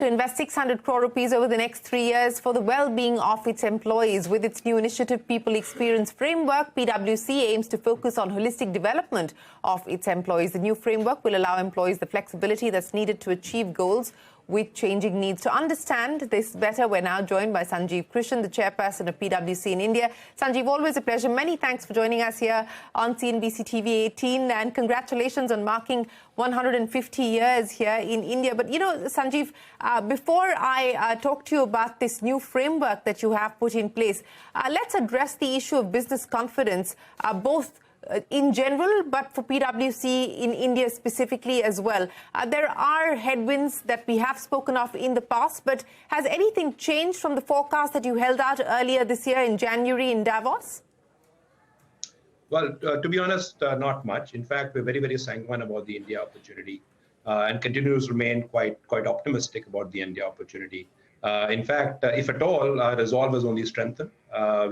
to invest 600 crore rupees over the next 3 years for the well-being of its employees. With its new initiative, People Experience Framework, PwC aims to focus on holistic development of its employees. The new framework will allow employees the flexibility that's needed to achieve goals with changing needs. To understand this better, we're now joined by Sanjeev Krishan, the chairperson of PwC in India. Sanjeev, always a pleasure. Many thanks for joining us here on CNBC-TV18, and congratulations on marking 150 years here in India. But, you know, Sanjeev, before I talk to you about this new framework that you have put in place, let's address the issue of business confidence, both in general, but for PwC in India specifically as well. There are headwinds that we have spoken of in the past, but has anything changed from the forecast that you held out earlier this year in January in Davos? Well, to be honest, not much. In fact, we're very, very sanguine about the India opportunity and continue to remain quite optimistic about the India opportunity. In fact, if at all, our resolve has only strengthened.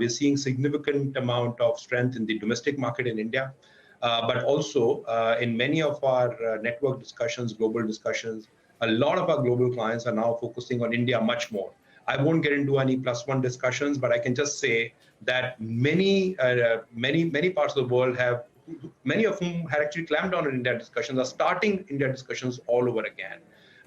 We're seeing significant amount of strength in the domestic market in India, but also in many of our network discussions, global discussions, a lot of our global clients are now focusing on India much more. I won't get into any +1 discussions, but I can just say that many parts of the world have, many of whom had actually clamped down on India discussions, are starting India discussions all over again.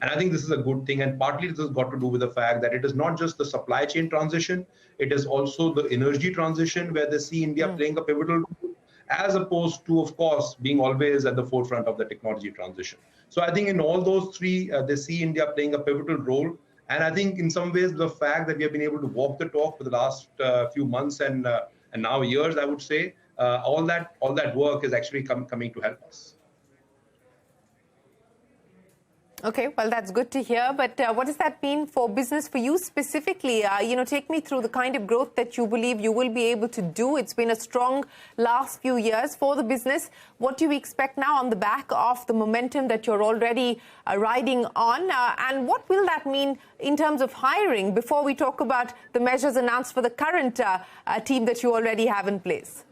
And I think this is a good thing, and partly this has got to do with the fact that it is not just the supply chain transition, it is also the energy transition where they see India playing a pivotal role, as opposed to, of course, being always at the forefront of the technology transition. So I think in all those three, they see India playing a pivotal role. And I think in some ways, the fact that we have been able to walk the talk for the last few months and now years, I would say, all that work is actually coming to help us. Okay, well, that's good to hear. But what does that mean for business for you specifically? You know, take me through the kind of growth that you believe you will be able to do. It's been a strong last few years for the business. What do you expect now on the back of the momentum that you're already riding on? And what will that mean in terms of hiring before we talk about the measures announced for the current team that you already have in place?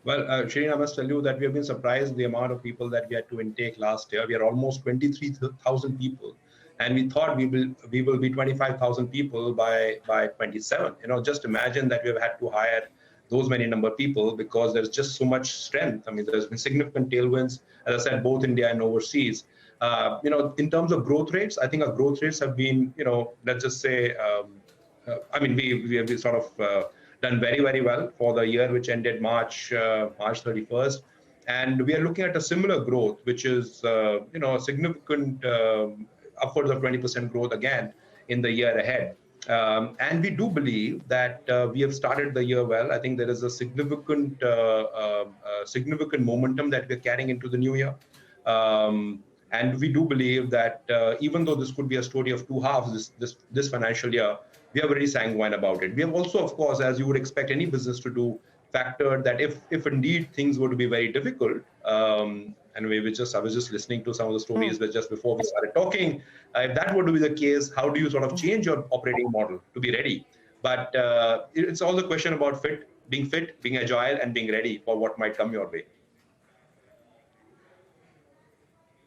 Well, Shireen, I must tell you that we have been surprised the amount of people that we had to intake last year. We are almost 23,000 people, and we thought we will be 25,000 people by 27. You know, just imagine that we have had to hire those many number of people because there's just so much strength. I mean, there's been significant tailwinds, as I said, both India and overseas. You know, in terms of growth rates, I think our growth rates have been, you know, let's just say, I mean, we have sort of done very, very well for the year which ended March 31st. And we are looking at a similar growth, which is, you know, a significant upwards of 20% growth again in the year ahead. And we do believe that we have started the year well. I think there is a significant momentum that we're carrying into the new year. And we do believe that even though this could be a story of two halves this financial year, we are very sanguine about it. We have also, of course, as you would expect any business to do, factored that if indeed things were to be very difficult, and I was just listening to some of the stories just before we started talking, if that were to be the case, how do you sort of change your operating model to be ready? But it's all the question about being fit, being agile, and being ready for what might come your way.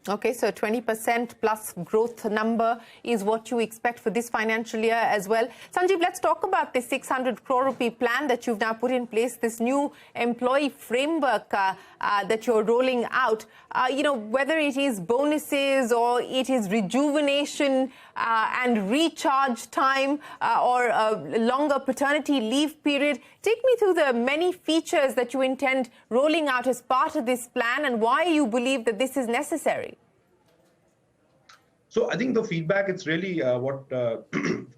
Okay, so 20% plus growth number is what you expect for this financial year as well. Sanjeev, let's talk about this 600 crore rupee plan that you've now put in place, this new employee framework that you're rolling out. You know, whether it is bonuses or it is rejuvenation and recharge time or a longer paternity leave period. Take me through the many features that you intend rolling out as part of this plan and why you believe that this is necessary. So I think the feedback, it's really of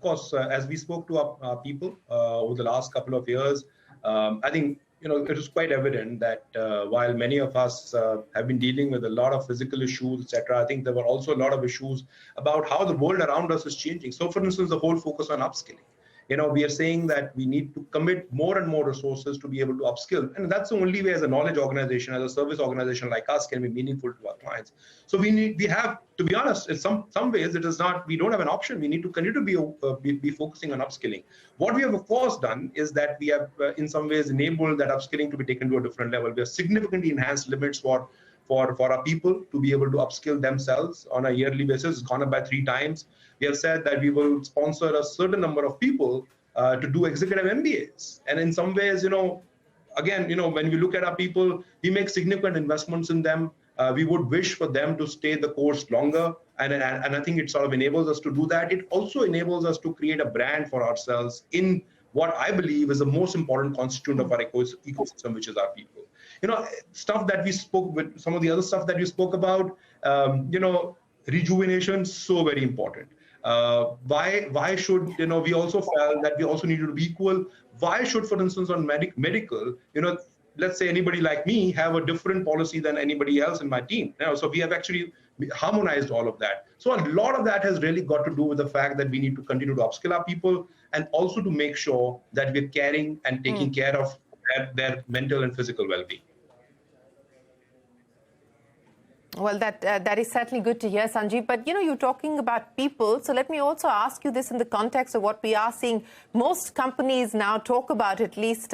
course, as we spoke to our people over the last couple of years, I think, you know, it is quite evident that while many of us have been dealing with a lot of physical issues, etc., I think there were also a lot of issues about how the world around us is changing. So, for instance, the whole focus on upskilling. You know, we are saying that we need to commit more and more resources to be able to upskill. And that's the only way as a knowledge organization, as a service organization like us can be meaningful to our clients. So we have, to be honest, in some ways, it is not, we don't have an option. We need to continue to be focusing on upskilling. What we have, of course, done is that we have in some ways enabled that upskilling to be taken to a different level. We have significantly enhanced limits for for our people to be able to upskill themselves on a yearly basis. It's gone up by 3 times. We have said that we will sponsor a certain number of people to do executive MBAs. And in some ways, again, when we look at our people, we make significant investments in them. We would wish for them to stay the course longer. And I think it sort of enables us to do that. It also enables us to create a brand for ourselves in what I believe is the most important constituent of our ecosystem, which is our people. Stuff that we spoke with, some of the other stuff that you spoke about, rejuvenation, so very important. Why should, we also felt that we also needed to be equal. Why should, for instance, on medical, let's say anybody like me have a different policy than anybody else in my team. So we have actually harmonized all of that. So a lot of that has really got to do with the fact that we need to continue to upskill our people and also to make sure that we're caring and taking care of their mental and physical well-being. Well, that is certainly good to hear, Sanjeev. But, you're talking about people. So let me also ask you this in the context of what we are seeing most companies now talk about, at least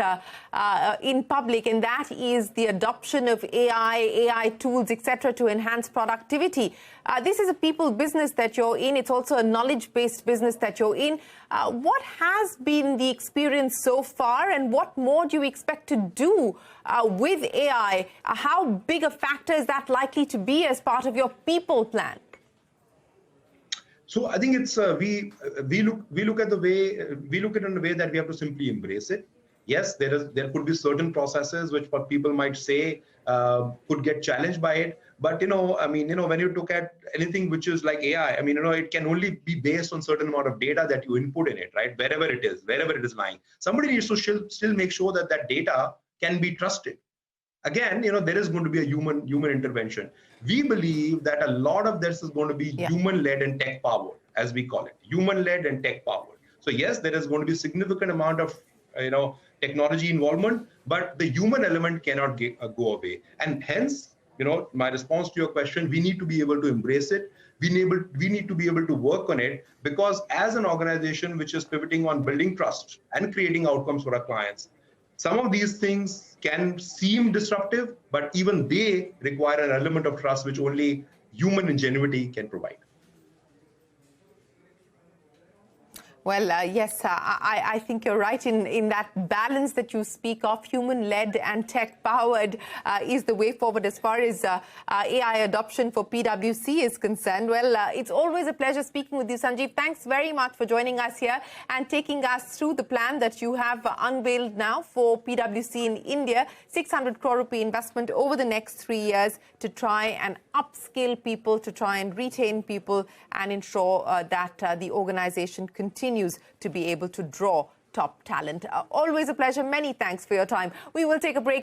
in public, and that is the adoption of AI tools, etc., to enhance productivity. This is a people business that you're in. It's also a knowledge-based business that you're in. What has been the experience so far, and what more do you expect to do with AI? How big a factor is that likely to be as part of your people plan? So I think it's we look at it in a way that we have to simply embrace it. Yes, there could be certain processes which what people might say could get challenged by it. But when you look at anything which is like AI, it can only be based on certain amount of data that you input in it, right? Wherever it is lying. Somebody needs to still make sure that that data can be trusted. Again, there is going to be a human intervention. We believe that a lot of this is going to be human-led and tech-powered, as we call it, human-led and tech-powered. So yes, there is going to be significant amount of technology involvement, but the human element cannot go away. And hence, my response to your question, we need to be able to embrace it. We need to be able to work on it, because as an organization which is pivoting on building trust and creating outcomes for our clients, some of these things can seem disruptive, but even they require an element of trust which only human ingenuity can provide. Well, yes, I think you're right in that balance that you speak of. Human-led and tech-powered is the way forward as far as AI adoption for PwC is concerned. Well, it's always a pleasure speaking with you, Sanjeev. Thanks very much for joining us here and taking us through the plan that you have unveiled now for PwC in India, 600 crore rupee investment over the next 3 years to try and upskill people, to try and retain people and ensure that the organization continues to be able to draw top talent. Always a pleasure. Many thanks for your time. We will take a break.